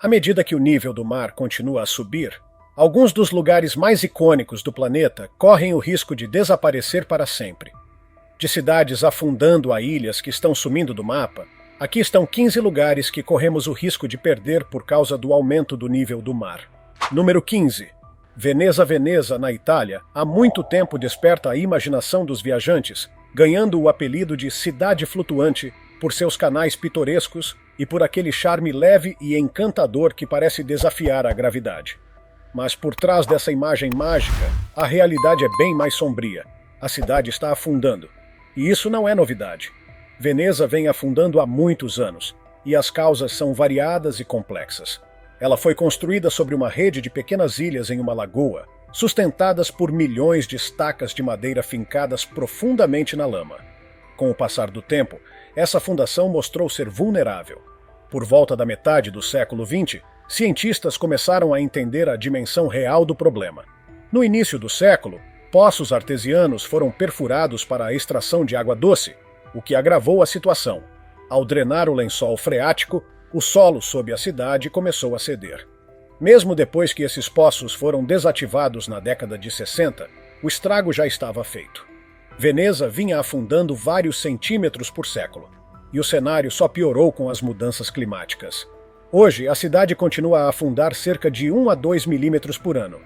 À medida que o nível do mar continua a subir, alguns dos lugares mais icônicos do planeta correm o risco de desaparecer para sempre. De cidades afundando a ilhas que estão sumindo do mapa, aqui estão 15 lugares que corremos o risco de perder por causa do aumento do nível do mar. Número 15. Veneza. Veneza, na Itália, há muito tempo desperta a imaginação dos viajantes, ganhando o apelido de Cidade Flutuante por seus canais pitorescos e por aquele charme leve e encantador que parece desafiar a gravidade. Mas por trás dessa imagem mágica, a realidade é bem mais sombria. A cidade está afundando. E isso não é novidade. Veneza vem afundando há muitos anos, e as causas são variadas e complexas. Ela foi construída sobre uma rede de pequenas ilhas em uma lagoa, sustentadas por milhões de estacas de madeira fincadas profundamente na lama. Com o passar do tempo, essa fundação mostrou ser vulnerável. Por volta da metade do século XX, cientistas começaram a entender a dimensão real do problema. No início do século, poços artesianos foram perfurados para a extração de água doce, o que agravou a situação. Ao drenar o lençol freático, o solo sob a cidade começou a ceder. Mesmo depois que esses poços foram desativados na década de 60, o estrago já estava feito. Veneza vinha afundando vários centímetros por século, e o cenário só piorou com as mudanças climáticas. Hoje, a cidade continua a afundar cerca de 1 a 2 milímetros por ano.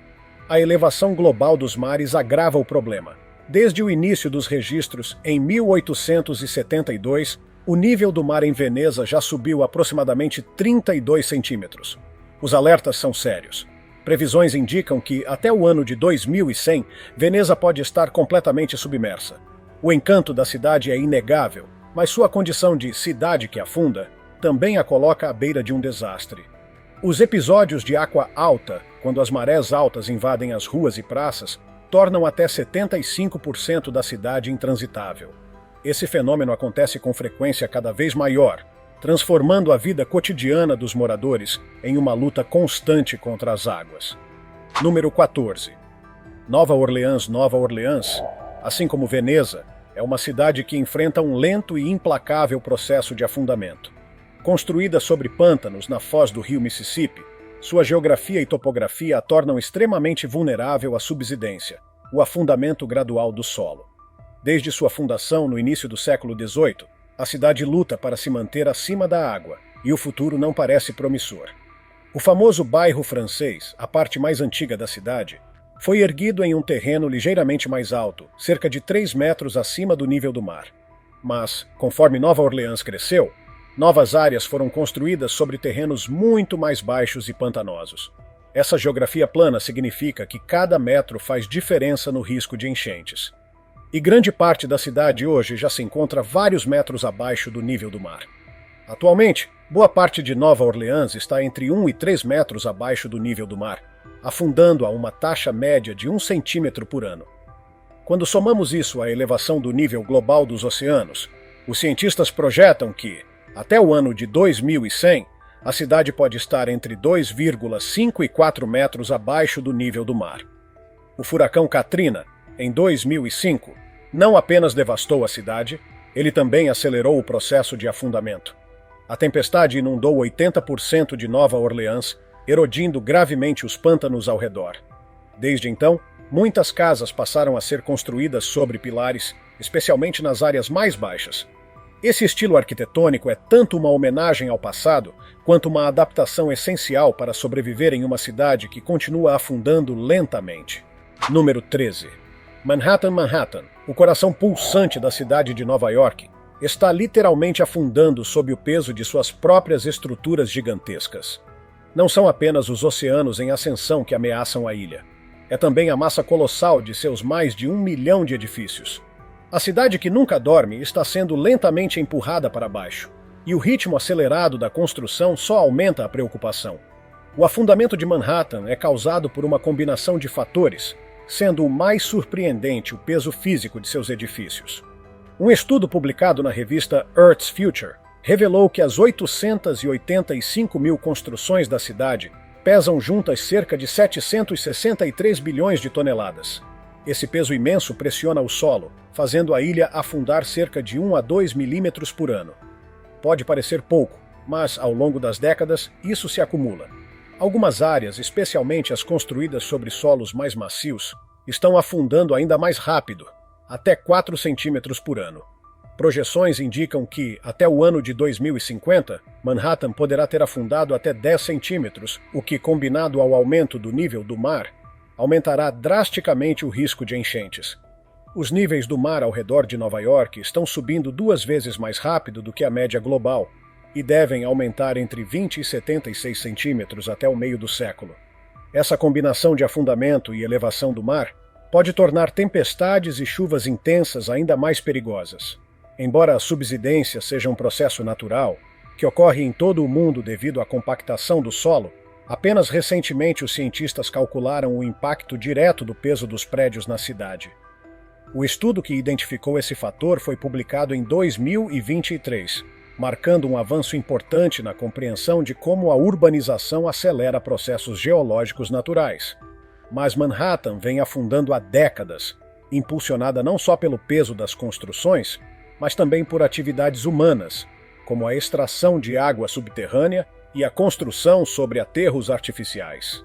A elevação global dos mares agrava o problema. Desde o início dos registros, em 1872, o nível do mar em Veneza já subiu aproximadamente 32 centímetros. Os alertas são sérios. Previsões indicam que, até o ano de 2100, Veneza pode estar completamente submersa. O encanto da cidade é inegável, mas sua condição de cidade que afunda também a coloca à beira de um desastre. Os episódios de água alta, quando as marés altas invadem as ruas e praças, tornam até 75% da cidade intransitável. Esse fenômeno acontece com frequência cada vez maior, transformando a vida cotidiana dos moradores em uma luta constante contra as águas. Número 14. Nova Orleans. Nova Orleans, assim como Veneza, é uma cidade que enfrenta um lento e implacável processo de afundamento. Construída sobre pântanos na foz do rio Mississippi, sua geografia e topografia a tornam extremamente vulnerável à subsidência, o afundamento gradual do solo. Desde sua fundação no início do século XVIII, a cidade luta para se manter acima da água, e o futuro não parece promissor. O famoso bairro francês, a parte mais antiga da cidade, foi erguido em um terreno ligeiramente mais alto, cerca de 3 metros acima do nível do mar. Mas, conforme Nova Orleans cresceu, novas áreas foram construídas sobre terrenos muito mais baixos e pantanosos. Essa geografia plana significa que cada metro faz diferença no risco de enchentes. E grande parte da cidade hoje já se encontra vários metros abaixo do nível do mar. Atualmente, boa parte de Nova Orleans está entre 1 e 3 metros abaixo do nível do mar, afundando a uma taxa média de 1 centímetro por ano. Quando somamos isso à elevação do nível global dos oceanos, os cientistas projetam que, até o ano de 2100, a cidade pode estar entre 2,5 e 4 metros abaixo do nível do mar. O furacão Katrina, em 2005, não apenas devastou a cidade, ele também acelerou o processo de afundamento. A tempestade inundou 80% de Nova Orleans, erodindo gravemente os pântanos ao redor. Desde então, muitas casas passaram a ser construídas sobre pilares, especialmente nas áreas mais baixas. Esse estilo arquitetônico é tanto uma homenagem ao passado, quanto uma adaptação essencial para sobreviver em uma cidade que continua afundando lentamente. Número 13. Manhattan. Manhattan, o coração pulsante da cidade de Nova York, está literalmente afundando sob o peso de suas próprias estruturas gigantescas. Não são apenas os oceanos em ascensão que ameaçam a ilha. É também a massa colossal de seus mais de 1 milhão de edifícios. A cidade que nunca dorme está sendo lentamente empurrada para baixo, e o ritmo acelerado da construção só aumenta a preocupação. O afundamento de Manhattan é causado por uma combinação de fatores, sendo o mais surpreendente o peso físico de seus edifícios. Um estudo publicado na revista Earth's Future revelou que as 885 mil construções da cidade pesam juntas cerca de 763 bilhões de toneladas. Esse peso imenso pressiona o solo, fazendo a ilha afundar cerca de 1 a 2 milímetros por ano. Pode parecer pouco, Mas, ao longo das décadas, isso se acumula. Algumas áreas, especialmente as construídas sobre solos mais macios, estão afundando ainda mais rápido, até 4 centímetros por ano. Projeções indicam que, até o ano de 2050, Manhattan poderá ter afundado até 10 centímetros, o que, combinado ao aumento do nível do mar, aumentará drasticamente o risco de enchentes. Os níveis do mar ao redor de Nova York estão subindo 2 vezes mais rápido do que a média global e devem aumentar entre 20 e 76 centímetros até o meio do século. Essa combinação de afundamento e elevação do mar pode tornar tempestades e chuvas intensas ainda mais perigosas. Embora a subsidência seja um processo natural, que ocorre em todo o mundo devido à compactação do solo, apenas recentemente os cientistas calcularam o impacto direto do peso dos prédios na cidade. O estudo que identificou esse fator foi publicado em 2023, marcando um avanço importante na compreensão de como a urbanização acelera processos geológicos naturais. Mas Manhattan vem afundando há décadas, impulsionada não só pelo peso das construções, mas também por atividades humanas, como a extração de água subterrânea e a construção sobre aterros artificiais.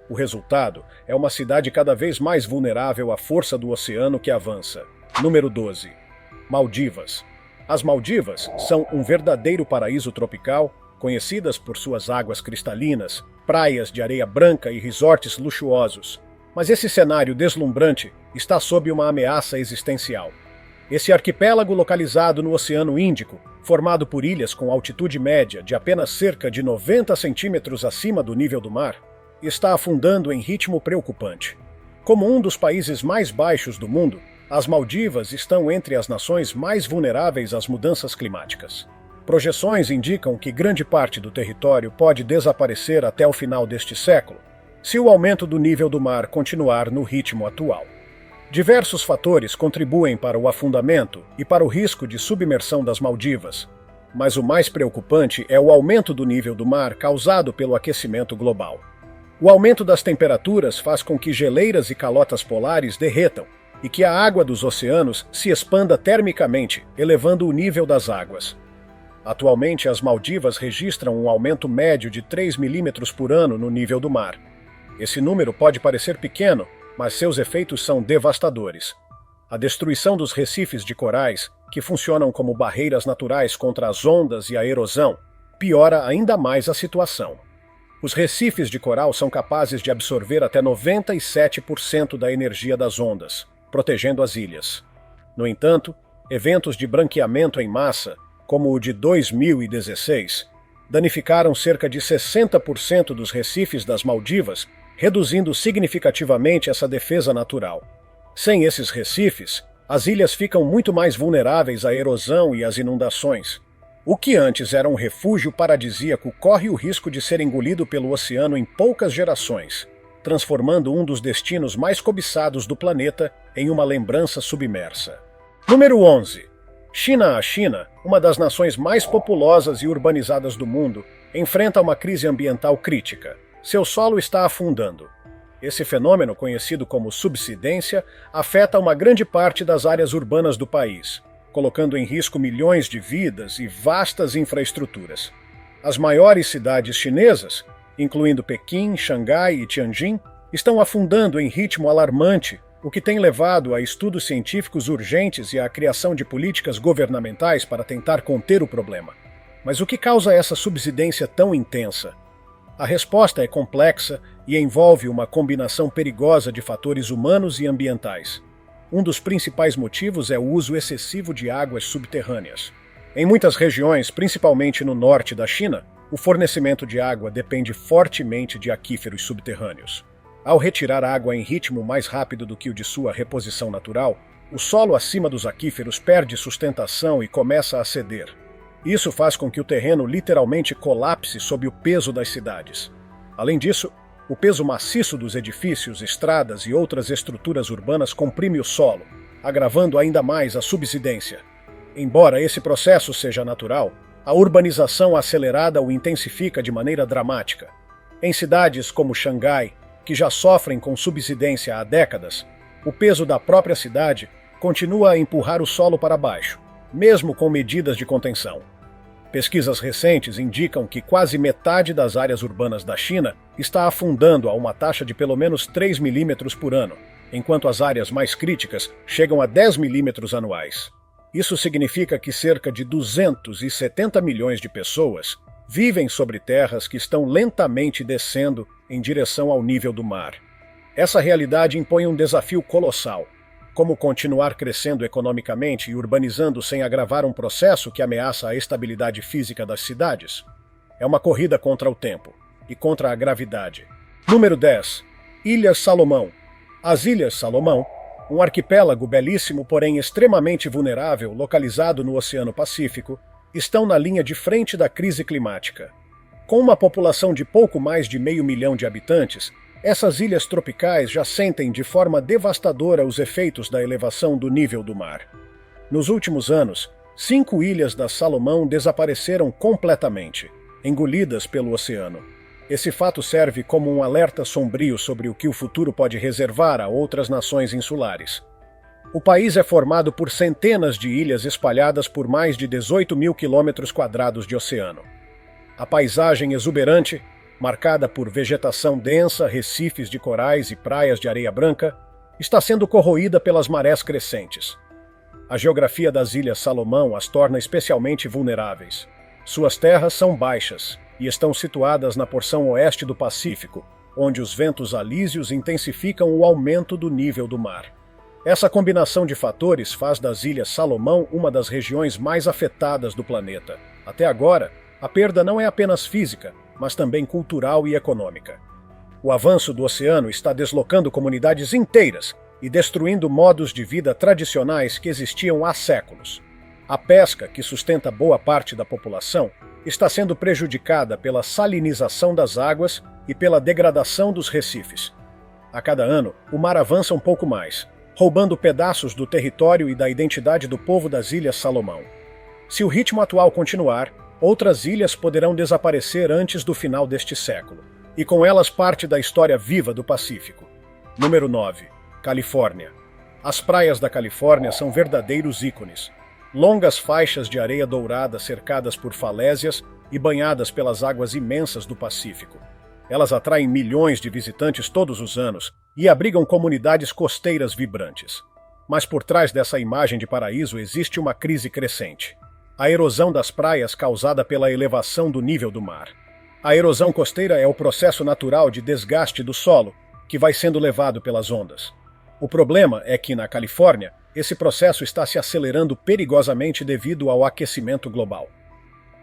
O resultado é uma cidade cada vez mais vulnerável à força do oceano que avança. Número 12. Maldivas. As Maldivas são um verdadeiro paraíso tropical, conhecidas por suas águas cristalinas, praias de areia branca e resorts luxuosos. Mas esse cenário deslumbrante está sob uma ameaça existencial. Esse arquipélago localizado no Oceano Índico, formado por ilhas com altitude média de apenas cerca de 90 centímetros acima do nível do mar, está afundando em ritmo preocupante. Como um dos países mais baixos do mundo, as Maldivas estão entre as nações mais vulneráveis às mudanças climáticas. Projeções indicam que grande parte do território pode desaparecer até o final deste século, se o aumento do nível do mar continuar no ritmo atual. Diversos fatores contribuem para o afundamento e para o risco de submersão das Maldivas, mas o mais preocupante é o aumento do nível do mar causado pelo aquecimento global. O aumento das temperaturas faz com que geleiras e calotas polares derretam e que a água dos oceanos se expanda termicamente, elevando o nível das águas. Atualmente, as Maldivas registram um aumento médio de 3 milímetros por ano no nível do mar. Esse número pode parecer pequeno, mas seus efeitos são devastadores. A destruição dos recifes de corais, que funcionam como barreiras naturais contra as ondas e a erosão, piora ainda mais a situação. Os recifes de coral são capazes de absorver até 97% da energia das ondas, protegendo as ilhas. No entanto, eventos de branqueamento em massa, como o de 2016, danificaram cerca de 60% dos recifes das Maldivas, reduzindo significativamente essa defesa natural. Sem esses recifes, as ilhas ficam muito mais vulneráveis à erosão e às inundações. O que antes era um refúgio paradisíaco corre o risco de ser engolido pelo oceano em poucas gerações, transformando um dos destinos mais cobiçados do planeta em uma lembrança submersa. Número 11. China. A China, uma das nações mais populosas e urbanizadas do mundo, enfrenta uma crise ambiental crítica. Seu solo está afundando. Esse fenômeno, conhecido como subsidência, afeta uma grande parte das áreas urbanas do país, colocando em risco milhões de vidas e vastas infraestruturas. As maiores cidades chinesas, incluindo Pequim, Xangai e Tianjin, estão afundando em ritmo alarmante, o que tem levado a estudos científicos urgentes e à criação de políticas governamentais para tentar conter o problema. Mas o que causa essa subsidência tão intensa? A resposta é complexa e envolve uma combinação perigosa de fatores humanos e ambientais. Um dos principais motivos é o uso excessivo de águas subterrâneas. Em muitas regiões, principalmente no norte da China, o fornecimento de água depende fortemente de aquíferos subterrâneos. Ao retirar água em ritmo mais rápido do que o de sua reposição natural, o solo acima dos aquíferos perde sustentação e começa a ceder. Isso faz com que o terreno literalmente colapse sob o peso das cidades. Além disso, o peso maciço dos edifícios, estradas e outras estruturas urbanas comprime o solo, agravando ainda mais a subsidência. Embora esse processo seja natural, a urbanização acelerada o intensifica de maneira dramática. Em cidades como Xangai, que já sofrem com subsidência há décadas, o peso da própria cidade continua a empurrar o solo para baixo, mesmo com medidas de contenção. Pesquisas recentes indicam que quase metade das áreas urbanas da China está afundando a uma taxa de pelo menos 3 milímetros por ano, enquanto as áreas mais críticas chegam a 10 milímetros anuais. Isso significa que cerca de 270 milhões de pessoas vivem sobre terras que estão lentamente descendo em direção ao nível do mar. Essa realidade impõe um desafio colossal: como continuar crescendo economicamente e urbanizando sem agravar um processo que ameaça a estabilidade física das cidades? É uma corrida contra o tempo e contra a gravidade. Número 10. Ilhas Salomão. As Ilhas Salomão, um arquipélago belíssimo, porém extremamente vulnerável, localizado no Oceano Pacífico, estão na linha de frente da crise climática. Com uma população de pouco mais de 500 mil de habitantes, essas ilhas tropicais já sentem de forma devastadora os efeitos da elevação do nível do mar. Nos últimos anos, 5 ilhas da Salomão desapareceram completamente, engolidas pelo oceano. Esse fato serve como um alerta sombrio sobre o que o futuro pode reservar a outras nações insulares. O país é formado por centenas de ilhas espalhadas por mais de 18 mil quilômetros quadrados de oceano. A paisagem exuberante, marcada por vegetação densa, recifes de corais e praias de areia branca, está sendo corroída pelas marés crescentes. A geografia das Ilhas Salomão as torna especialmente vulneráveis. Suas terras são baixas e estão situadas na porção oeste do Pacífico, onde os ventos alísios intensificam o aumento do nível do mar. Essa combinação de fatores faz das Ilhas Salomão uma das regiões mais afetadas do planeta. Até agora, a perda não é apenas física, mas também cultural e econômica. O avanço do oceano está deslocando comunidades inteiras e destruindo modos de vida tradicionais que existiam há séculos. A pesca, que sustenta boa parte da população, está sendo prejudicada pela salinização das águas e pela degradação dos recifes. A cada ano, o mar avança um pouco mais, roubando pedaços do território e da identidade do povo das Ilhas Salomão. Se o ritmo atual continuar, outras ilhas poderão desaparecer antes do final deste século, e com elas parte da história viva do Pacífico. Número 9. Califórnia. As praias da Califórnia são verdadeiros ícones. Longas faixas de areia dourada cercadas por falésias e banhadas pelas águas imensas do Pacífico. Elas atraem milhões de visitantes todos os anos e abrigam comunidades costeiras vibrantes. Mas por trás dessa imagem de paraíso existe uma crise crescente: a erosão das praias causada pela elevação do nível do mar. A erosão costeira é o processo natural de desgaste do solo, que vai sendo levado pelas ondas. O problema é que, na Califórnia, esse processo está se acelerando perigosamente devido ao aquecimento global.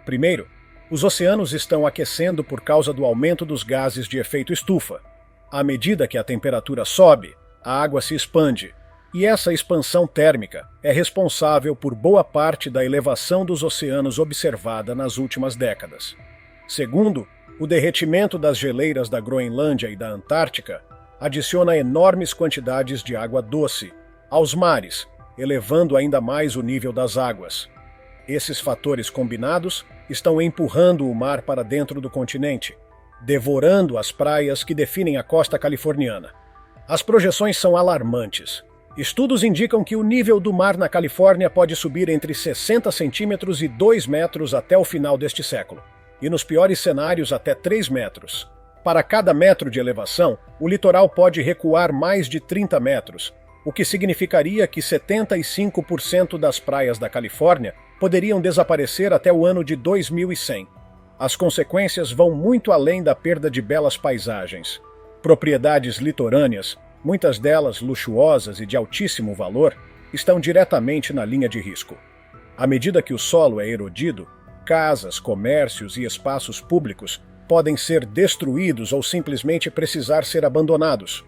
Primeiro, os oceanos estão aquecendo por causa do aumento dos gases de efeito estufa. À medida que a temperatura sobe, a água se expande, e essa expansão térmica é responsável por boa parte da elevação dos oceanos observada nas últimas décadas. Segundo, o derretimento das geleiras da Groenlândia e da Antártica adiciona enormes quantidades de água doce aos mares, elevando ainda mais o nível das águas. Esses fatores combinados estão empurrando o mar para dentro do continente, devorando as praias que definem a costa californiana. As projeções são alarmantes. Estudos indicam que o nível do mar na Califórnia pode subir entre 60 centímetros e 2 metros até o final deste século, e nos piores cenários até 3 metros. Para cada metro de elevação, o litoral pode recuar mais de 30 metros, o que significaria que 75% das praias da Califórnia poderiam desaparecer até o ano de 2100. As consequências vão muito além da perda de belas paisagens. Propriedades litorâneas, muitas delas luxuosas e de altíssimo valor, estão diretamente na linha de risco. À medida que o solo é erodido, casas, comércios e espaços públicos podem ser destruídos ou simplesmente precisar ser abandonados.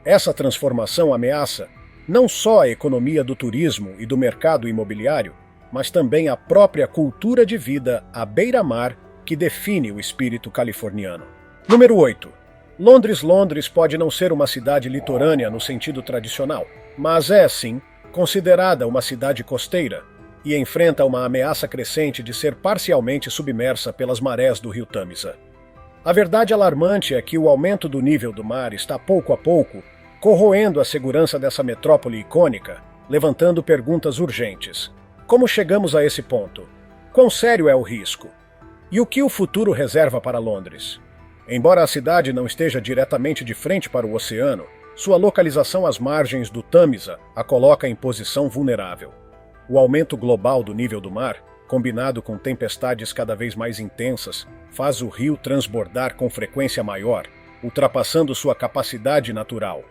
Essa transformação ameaça não só a economia do turismo e do mercado imobiliário, mas também a própria cultura de vida à beira-mar que define o espírito californiano. Número 8. Londres pode não ser uma cidade litorânea no sentido tradicional, mas é, sim, considerada uma cidade costeira e enfrenta uma ameaça crescente de ser parcialmente submersa pelas marés do rio Tâmisa. A verdade alarmante é que o aumento do nível do mar está pouco a pouco corroendo a segurança dessa metrópole icônica, levantando perguntas urgentes. Como chegamos a esse ponto? Quão sério é o risco? E o que o futuro reserva para Londres? Embora a cidade não esteja diretamente de frente para o oceano, sua localização às margens do Tâmisa a coloca em posição vulnerável. O aumento global do nível do mar, combinado com tempestades cada vez mais intensas, faz o rio transbordar com frequência maior, ultrapassando sua capacidade natural.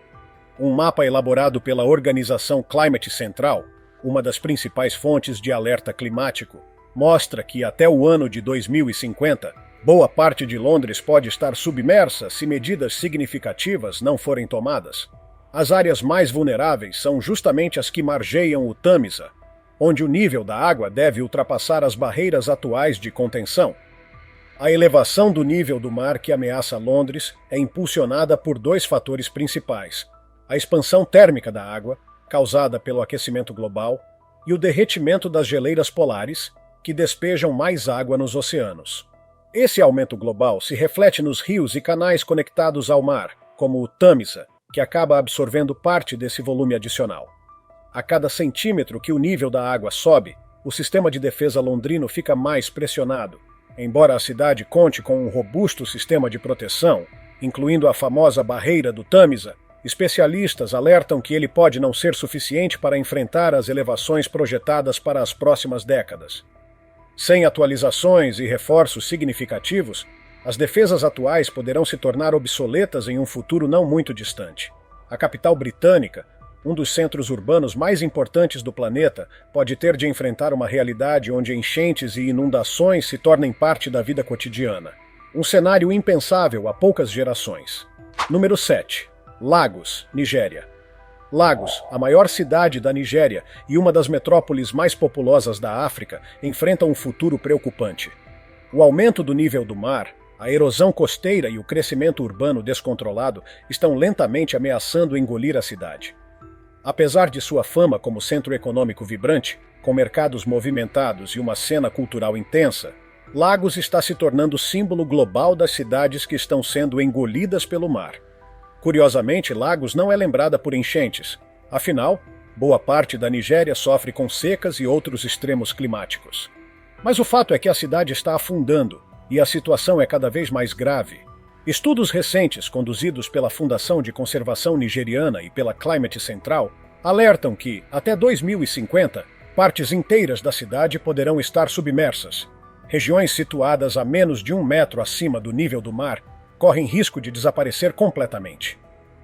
Um mapa elaborado pela organização Climate Central, uma das principais fontes de alerta climático, mostra que até o ano de 2050, boa parte de Londres pode estar submersa se medidas significativas não forem tomadas. As áreas mais vulneráveis são justamente as que margeiam o Tâmisa, onde o nível da água deve ultrapassar as barreiras atuais de contenção. A elevação do nível do mar que ameaça Londres é impulsionada por dois fatores principais: a expansão térmica da água, causada pelo aquecimento global, e o derretimento das geleiras polares, que despejam mais água nos oceanos. Esse aumento global se reflete nos rios e canais conectados ao mar, como o Tâmisa, que acaba absorvendo parte desse volume adicional. A cada centímetro que o nível da água sobe, o sistema de defesa londrino fica mais pressionado. Embora a cidade conte com um robusto sistema de proteção, incluindo a famosa barreira do Tâmisa, especialistas alertam que ele pode não ser suficiente para enfrentar as elevações projetadas para as próximas décadas. Sem atualizações e reforços significativos, as defesas atuais poderão se tornar obsoletas em um futuro não muito distante. A capital britânica, um dos centros urbanos mais importantes do planeta, pode ter de enfrentar uma realidade onde enchentes e inundações se tornem parte da vida cotidiana. Um cenário impensável há poucas gerações. Número 7. Lagos, Nigéria. Lagos, a maior cidade da Nigéria e uma das metrópoles mais populosas da África, enfrentam um futuro preocupante. O aumento do nível do mar, a erosão costeira e o crescimento urbano descontrolado estão lentamente ameaçando engolir a cidade. Apesar de sua fama como centro econômico vibrante, com mercados movimentados e uma cena cultural intensa, Lagos está se tornando símbolo global das cidades que estão sendo engolidas pelo mar. Curiosamente, Lagos não é lembrada por enchentes. Afinal, boa parte da Nigéria sofre com secas e outros extremos climáticos. Mas o fato é que a cidade está afundando, e a situação é cada vez mais grave. Estudos recentes, conduzidos pela Fundação de Conservação Nigeriana e pela Climate Central, alertam que, até 2050, partes inteiras da cidade poderão estar submersas. Regiões situadas a menos de 1 metro acima do nível do mar correm risco de desaparecer completamente.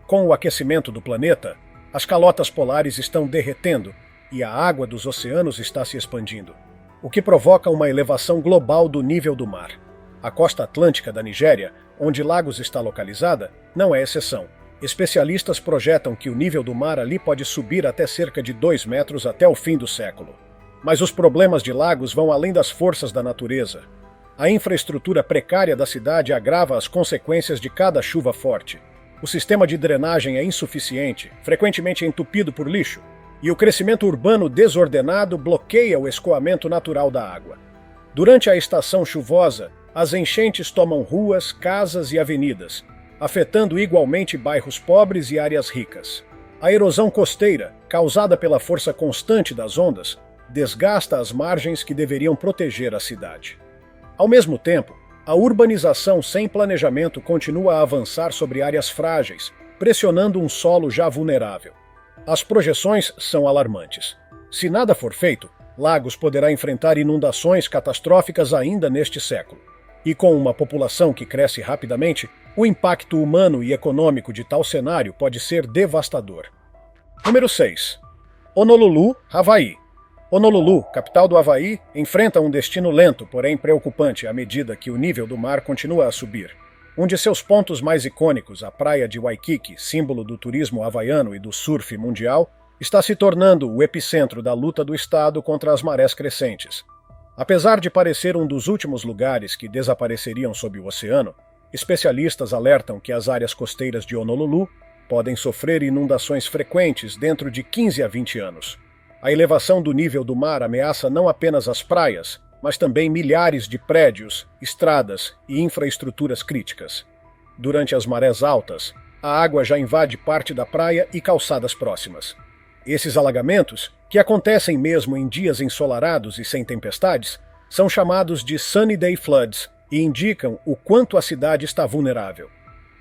Com o aquecimento do planeta, as calotas polares estão derretendo e a água dos oceanos está se expandindo, o que provoca uma elevação global do nível do mar. A costa atlântica da Nigéria, onde Lagos está localizada, não é exceção. Especialistas projetam que o nível do mar ali pode subir até cerca de 2 metros até o fim do século. Mas os problemas de Lagos vão além das forças da natureza. A infraestrutura precária da cidade agrava as consequências de cada chuva forte. O sistema de drenagem é insuficiente, frequentemente entupido por lixo, e o crescimento urbano desordenado bloqueia o escoamento natural da água. Durante a estação chuvosa, as enchentes tomam ruas, casas e avenidas, afetando igualmente bairros pobres e áreas ricas. A erosão costeira, causada pela força constante das ondas, desgasta as margens que deveriam proteger a cidade. Ao mesmo tempo, a urbanização sem planejamento continua a avançar sobre áreas frágeis, pressionando um solo já vulnerável. As projeções são alarmantes. Se nada for feito, Lagos poderá enfrentar inundações catastróficas ainda neste século. E com uma população que cresce rapidamente, o impacto humano e econômico de tal cenário pode ser devastador. Número 6. Honolulu, Havaí. Honolulu, capital do Havaí, enfrenta um destino lento, porém preocupante à medida que o nível do mar continua a subir. Um de seus pontos mais icônicos, a praia de Waikiki, símbolo do turismo havaiano e do surf mundial, está se tornando o epicentro da luta do estado contra as marés crescentes. Apesar de parecer um dos últimos lugares que desapareceriam sob o oceano, especialistas alertam que as áreas costeiras de Honolulu podem sofrer inundações frequentes dentro de 15 a 20 anos. A elevação do nível do mar ameaça não apenas as praias, mas também milhares de prédios, estradas e infraestruturas críticas. Durante as marés altas, a água já invade parte da praia e calçadas próximas. Esses alagamentos, que acontecem mesmo em dias ensolarados e sem tempestades, são chamados de Sunny Day Floods e indicam o quanto a cidade está vulnerável.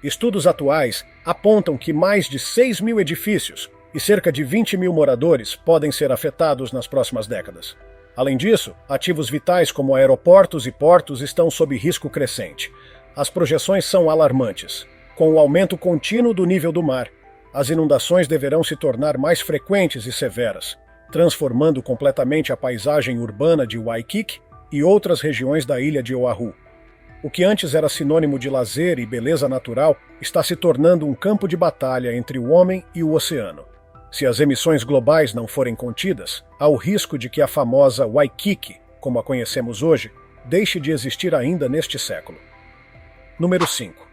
Estudos atuais apontam que mais de 6.000 edifícios e cerca de 20.000 moradores podem ser afetados nas próximas décadas. Além disso, ativos vitais como aeroportos e portos estão sob risco crescente. As projeções são alarmantes. Com o aumento contínuo do nível do mar, as inundações deverão se tornar mais frequentes e severas, transformando completamente a paisagem urbana de Waikiki e outras regiões da ilha de Oahu. O que antes era sinônimo de lazer e beleza natural está se tornando um campo de batalha entre o homem e o oceano. Se as emissões globais não forem contidas, há o risco de que a famosa Waikiki, como a conhecemos hoje, deixe de existir ainda neste século. Número 5.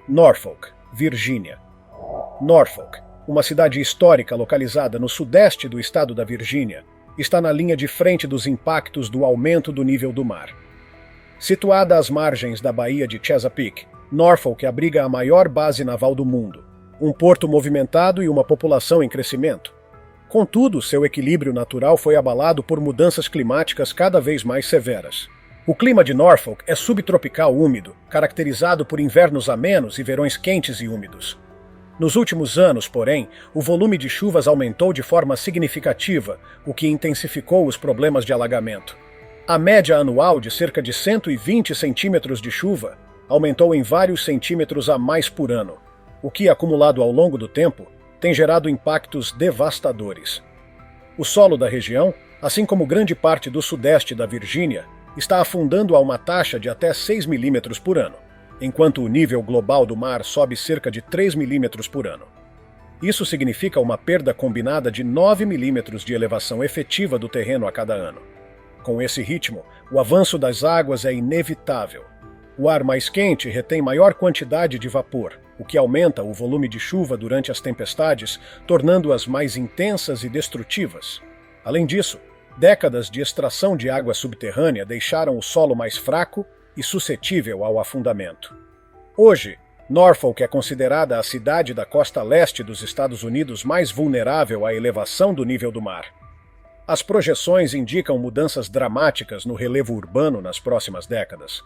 Norfolk, Virgínia. Norfolk, uma cidade histórica localizada no sudeste do estado da Virgínia, está na linha de frente dos impactos do aumento do nível do mar. Situada às margens da Baía de Chesapeake, Norfolk abriga a maior base naval do mundo, um porto movimentado e uma população em crescimento. Contudo, seu equilíbrio natural foi abalado por mudanças climáticas cada vez mais severas. O clima de Norfolk é subtropical úmido, caracterizado por invernos amenos e verões quentes e úmidos. Nos últimos anos, porém, o volume de chuvas aumentou de forma significativa, o que intensificou os problemas de alagamento. A média anual de cerca de 120 centímetros de chuva aumentou em vários centímetros a mais por ano, o que, acumulado ao longo do tempo, tem gerado impactos devastadores. O solo da região, assim como grande parte do sudeste da Virgínia, está afundando a uma taxa de até 6 milímetros por ano, enquanto o nível global do mar sobe cerca de 3 milímetros por ano. Isso significa uma perda combinada de 9 milímetros de elevação efetiva do terreno a cada ano. Com esse ritmo, o avanço das águas é inevitável. O ar mais quente retém maior quantidade de vapor, o que aumenta o volume de chuva durante as tempestades, tornando-as mais intensas e destrutivas. Além disso, décadas de extração de água subterrânea deixaram o solo mais fraco e suscetível ao afundamento. Hoje, Norfolk é considerada a cidade da costa leste dos Estados Unidos mais vulnerável à elevação do nível do mar. As projeções indicam mudanças dramáticas no relevo urbano nas próximas décadas.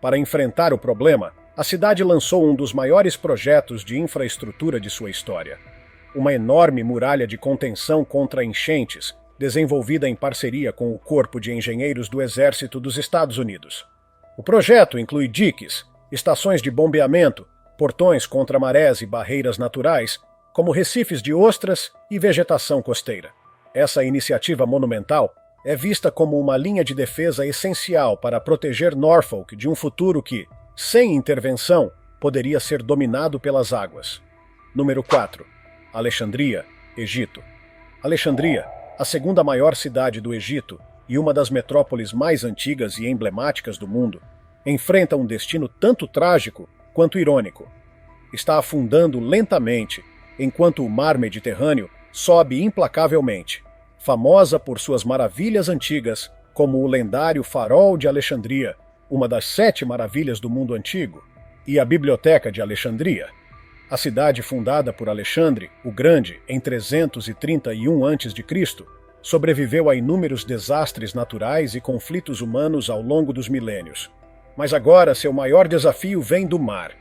Para enfrentar o problema, a cidade lançou um dos maiores projetos de infraestrutura de sua história. Uma enorme muralha de contenção contra enchentes, desenvolvida em parceria com o Corpo de Engenheiros do Exército dos Estados Unidos. O projeto inclui diques, estações de bombeamento, portões contra marés e barreiras naturais, como recifes de ostras e vegetação costeira. Essa iniciativa monumental é vista como uma linha de defesa essencial para proteger Norfolk de um futuro que, sem intervenção, poderia ser dominado pelas águas. Número 4. Alexandria, Egito. Alexandria, a segunda maior cidade do Egito e uma das metrópoles mais antigas e emblemáticas do mundo, enfrenta um destino tanto trágico quanto irônico. Está afundando lentamente, enquanto o mar Mediterrâneo sobe implacavelmente, famosa por suas maravilhas antigas, como o lendário Farol de Alexandria, uma das 7 maravilhas do mundo antigo, e a Biblioteca de Alexandria. A cidade fundada por Alexandre, o Grande, em 331 a.C., sobreviveu a inúmeros desastres naturais e conflitos humanos ao longo dos milênios. Mas agora seu maior desafio vem do mar.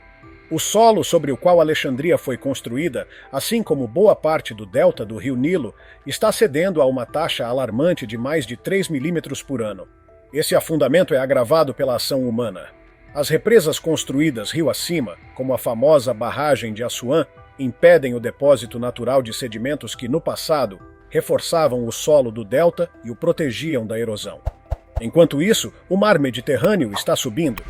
O solo sobre o qual Alexandria foi construída, assim como boa parte do delta do rio Nilo, está cedendo a uma taxa alarmante de mais de 3 milímetros por ano. Esse afundamento é agravado pela ação humana. As represas construídas rio acima, como a famosa barragem de Assuã, impedem o depósito natural de sedimentos que, no passado, reforçavam o solo do delta e o protegiam da erosão. Enquanto isso, o mar Mediterrâneo está subindo.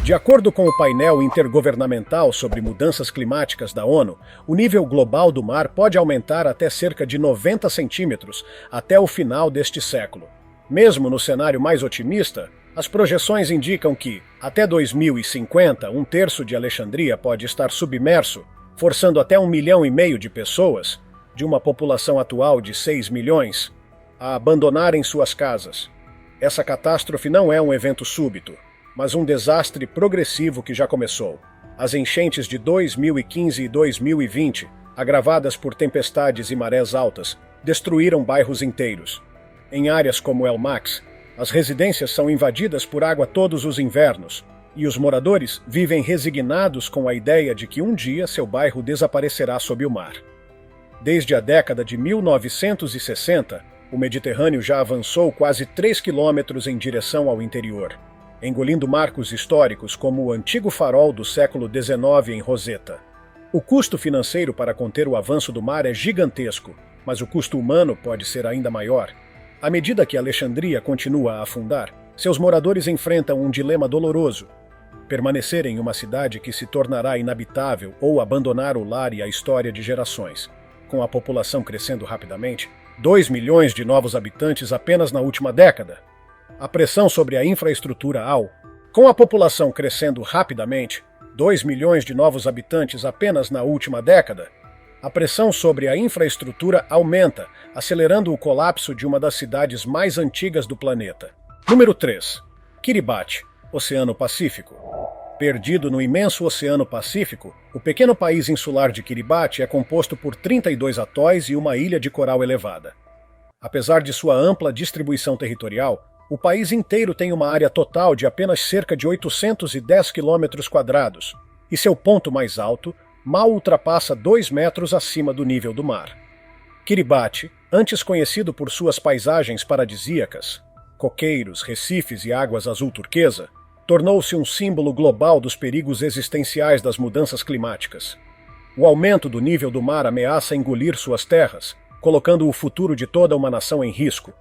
De acordo com o painel intergovernamental sobre mudanças climáticas da ONU, o nível global do mar pode aumentar até cerca de 90 centímetros até o final deste século. Mesmo no cenário mais otimista, as projeções indicam que, até 2050, um terço de Alexandria pode estar submerso, forçando até 1,5 milhão de pessoas, de uma população atual de 6 milhões, a abandonarem suas casas. Essa catástrofe não é um evento súbito, mas um desastre progressivo que já começou. As enchentes de 2015 e 2020, agravadas por tempestades e marés altas, destruíram bairros inteiros. Em áreas como El Max, As residências são invadidas por água todos os invernos, e os moradores vivem resignados com a ideia de que um dia seu bairro desaparecerá sob o mar. Desde a década de 1960, o Mediterrâneo já avançou quase 3 quilômetros em direção ao interior, engolindo marcos históricos como o antigo farol do século XIX em Rosetta. O custo financeiro para conter o avanço do mar é gigantesco, mas o custo humano pode ser ainda maior. À medida que Alexandria continua a afundar, seus moradores enfrentam um dilema doloroso: permanecer em uma cidade que se tornará inabitável ou abandonar o lar e a história de gerações. Com a população crescendo rapidamente, 2 milhões de novos habitantes apenas na última década. A pressão sobre a infraestrutura Com a população crescendo rapidamente, 2 milhões de novos habitantes apenas na última década, a pressão sobre a infraestrutura aumenta, acelerando o colapso de uma das cidades mais antigas do planeta. Número 3. Kiribati, Oceano Pacífico. Perdido no imenso Oceano Pacífico, o pequeno país insular de Kiribati é composto por 32 atóis e uma ilha de coral elevada. Apesar de sua ampla distribuição territorial, o país inteiro tem uma área total de apenas cerca de 810 km², e seu ponto mais alto mal ultrapassa 2 metros acima do nível do mar. Kiribati, antes conhecido por suas paisagens paradisíacas, coqueiros, recifes e águas azul turquesa, tornou-se um símbolo global dos perigos existenciais das mudanças climáticas. O aumento do nível do mar ameaça engolir suas terras, colocando o futuro de toda uma nação em risco.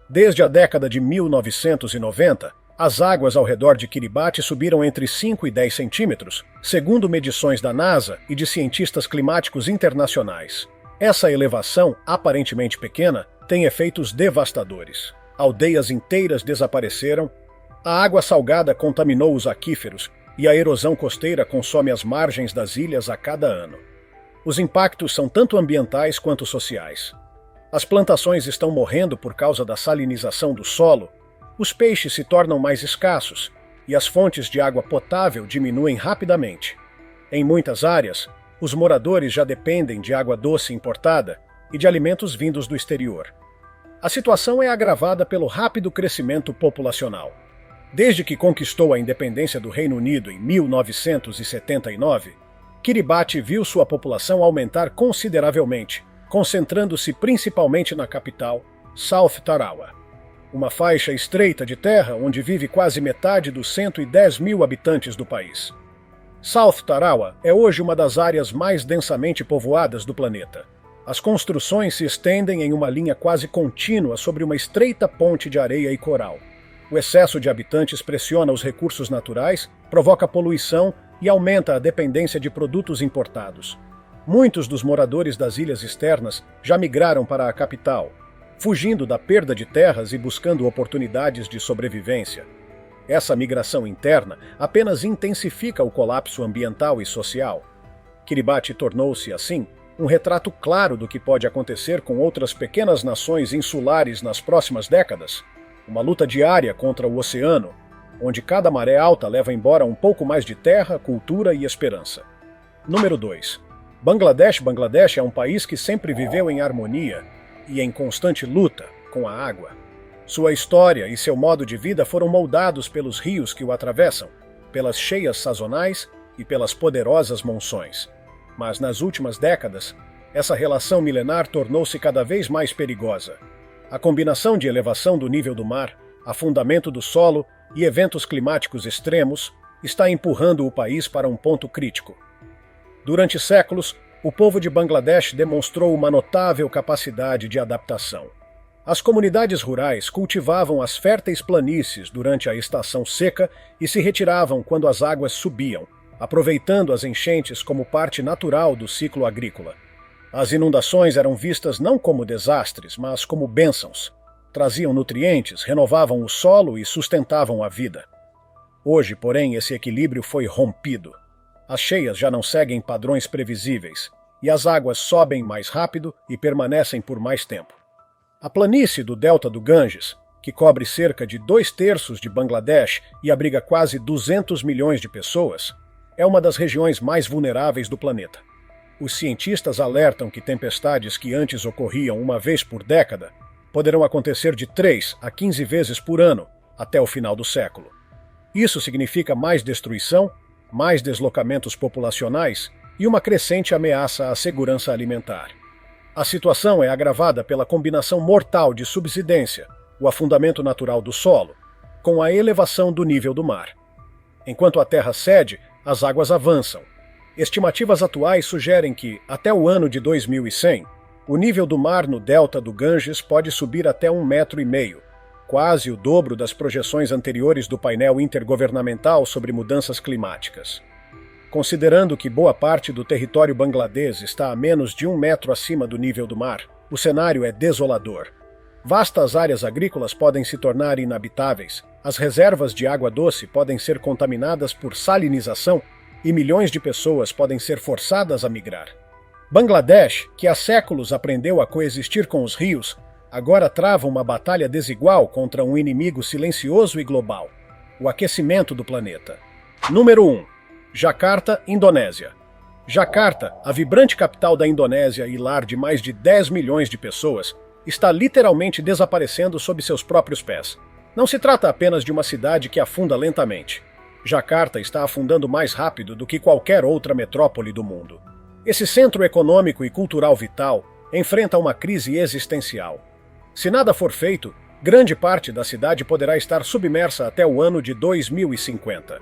Desde a década de 1990, as águas ao redor de Kiribati subiram entre 5 e 10 centímetros, segundo medições da NASA e de cientistas climáticos internacionais. Essa elevação, aparentemente pequena, tem efeitos devastadores. Aldeias inteiras desapareceram, a água salgada contaminou os aquíferos e a erosão costeira consome as margens das ilhas a cada ano. Os impactos são tanto ambientais quanto sociais. As plantações estão morrendo por causa da salinização do solo, os peixes se tornam mais escassos e as fontes de água potável diminuem rapidamente. Em muitas áreas, os moradores já dependem de água doce importada e de alimentos vindos do exterior. A situação é agravada pelo rápido crescimento populacional. Desde que conquistou a independência do Reino Unido em 1979, Kiribati viu sua população aumentar consideravelmente, concentrando-se principalmente na capital, South Tarawa, uma faixa estreita de terra onde vive quase metade dos 110 mil habitantes do país. South Tarawa é hoje uma das áreas mais densamente povoadas do planeta. As construções se estendem em uma linha quase contínua sobre uma estreita ponte de areia e coral. O excesso de habitantes pressiona os recursos naturais, provoca poluição e aumenta a dependência de produtos importados. Muitos dos moradores das ilhas externas já migraram para a capital, fugindo da perda de terras e buscando oportunidades de sobrevivência. Essa migração interna apenas intensifica o colapso ambiental e social. Kiribati tornou-se, assim, um retrato claro do que pode acontecer com outras pequenas nações insulares nas próximas décadas. Uma luta diária contra o oceano, onde cada maré alta leva embora um pouco mais de terra, cultura e esperança. Número 2. Bangladesh é um país que sempre viveu em harmonia e em constante luta com a água. Sua história e seu modo de vida foram moldados pelos rios que o atravessam, pelas cheias sazonais e pelas poderosas monções. Mas nas últimas décadas, essa relação milenar tornou-se cada vez mais perigosa. A combinação de elevação do nível do mar, afundamento do solo e eventos climáticos extremos está empurrando o país para um ponto crítico. Durante séculos, o povo de Bangladesh demonstrou uma notável capacidade de adaptação. As comunidades rurais cultivavam as férteis planícies durante a estação seca e se retiravam quando as águas subiam, aproveitando as enchentes como parte natural do ciclo agrícola. As inundações eram vistas não como desastres, mas como bênçãos. Traziam nutrientes, renovavam o solo e sustentavam a vida. Hoje, porém, esse equilíbrio foi rompido. As cheias já não seguem padrões previsíveis, e as águas sobem mais rápido e permanecem por mais tempo. A planície do delta do Ganges, que cobre cerca de 2/3 de Bangladesh e abriga quase 200 milhões de pessoas, é uma das regiões mais vulneráveis do planeta. Os cientistas alertam que tempestades que antes ocorriam uma vez por década poderão acontecer de 3 a 15 vezes por ano até o final do século. Isso significa mais destruição, mais deslocamentos populacionais e uma crescente ameaça à segurança alimentar. A situação é agravada pela combinação mortal de subsidência, o afundamento natural do solo, com a elevação do nível do mar. Enquanto a Terra cede, as águas avançam. Estimativas atuais sugerem que, até o ano de 2100, o nível do mar no delta do Ganges pode subir até 1,5 metro, quase o dobro das projeções anteriores do painel intergovernamental sobre mudanças climáticas. Considerando que boa parte do território bangladês está a menos de 1 metro acima do nível do mar, o cenário é desolador. Vastas áreas agrícolas podem se tornar inabitáveis, as reservas de água doce podem ser contaminadas por salinização e milhões de pessoas podem ser forçadas a migrar. Bangladesh, que há séculos aprendeu a coexistir com os rios, agora trava uma batalha desigual contra um inimigo silencioso e global: o aquecimento do planeta. Número 1. Jakarta, Indonésia. Jakarta, a vibrante capital da Indonésia e lar de mais de 10 milhões de pessoas, está literalmente desaparecendo sob seus próprios pés. Não se trata apenas de uma cidade que afunda lentamente. Jakarta está afundando mais rápido do que qualquer outra metrópole do mundo. Esse centro econômico e cultural vital enfrenta uma crise existencial. Se nada for feito, grande parte da cidade poderá estar submersa até o ano de 2050.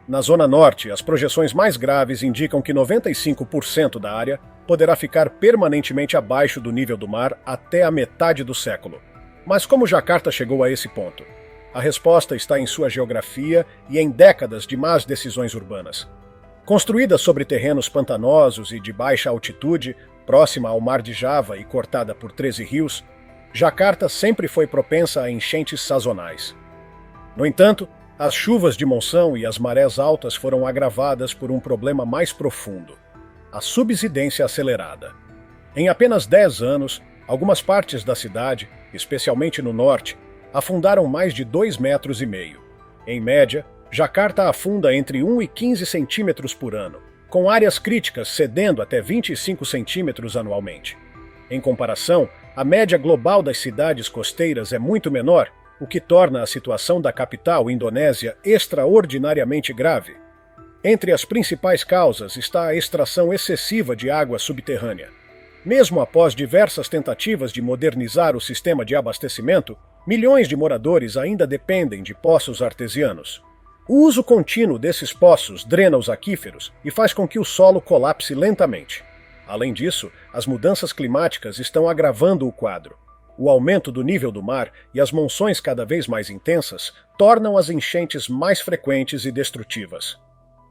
Na Zona Norte, as projeções mais graves indicam que 95% da área poderá ficar permanentemente abaixo do nível do mar até a metade do século. Mas como Jakarta chegou a esse ponto? A resposta está em sua geografia e em décadas de más decisões urbanas. Construída sobre terrenos pantanosos e de baixa altitude, próxima ao Mar de Java e cortada por 13 rios, Jakarta sempre foi propensa a enchentes sazonais. No entanto, as chuvas de monção e as marés altas foram agravadas por um problema mais profundo: a subsidência acelerada. Em apenas 10 anos, algumas partes da cidade, especialmente no norte, afundaram mais de 2,5 metros. Em média, Jakarta afunda entre 1 e 15 centímetros por ano, com áreas críticas cedendo até 25 centímetros anualmente. Em comparação, a média global das cidades costeiras é muito menor, o que torna a situação da capital indonésia extraordinariamente grave. Entre as principais causas está a extração excessiva de água subterrânea. Mesmo após diversas tentativas de modernizar o sistema de abastecimento, milhões de moradores ainda dependem de poços artesianos. O uso contínuo desses poços drena os aquíferos e faz com que o solo colapse lentamente. Além disso, as mudanças climáticas estão agravando o quadro. O aumento do nível do mar e as monções cada vez mais intensas tornam as enchentes mais frequentes e destrutivas.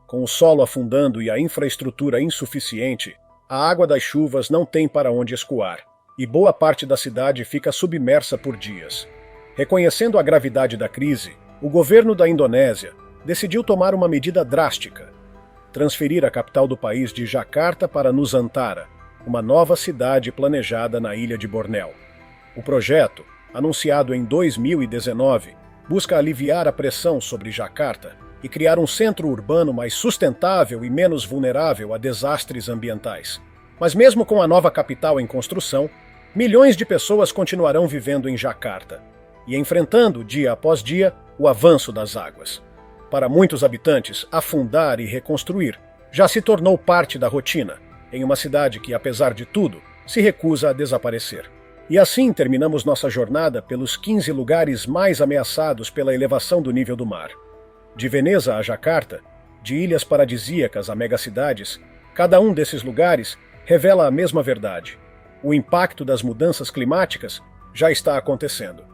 Com o solo afundando e a infraestrutura insuficiente, a água das chuvas não tem para onde escoar, e boa parte da cidade fica submersa por dias. Reconhecendo a gravidade da crise, o governo da Indonésia decidiu tomar uma medida drástica: transferir a capital do país de Jakarta para Nusantara, uma nova cidade planejada na ilha de Bornéu. O projeto, anunciado em 2019, busca aliviar a pressão sobre Jakarta e criar um centro urbano mais sustentável e menos vulnerável a desastres ambientais. Mas mesmo com a nova capital em construção, milhões de pessoas continuarão vivendo em Jakarta e enfrentando, dia após dia, o avanço das águas. Para muitos habitantes, afundar e reconstruir já se tornou parte da rotina, em uma cidade que, apesar de tudo, se recusa a desaparecer. E assim terminamos nossa jornada pelos 15 lugares mais ameaçados pela elevação do nível do mar. De Veneza a Jakarta, de ilhas paradisíacas a megacidades, cada um desses lugares revela a mesma verdade: o impacto das mudanças climáticas já está acontecendo.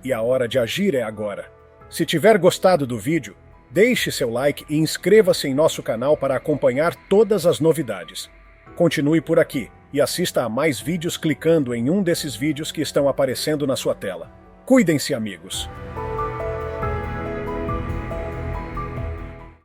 E a hora de agir é agora. Se tiver gostado do vídeo, deixe seu like e inscreva-se em nosso canal para acompanhar todas as novidades. Continue por aqui e assista a mais vídeos clicando em um desses vídeos que estão aparecendo na sua tela. Cuidem-se, amigos!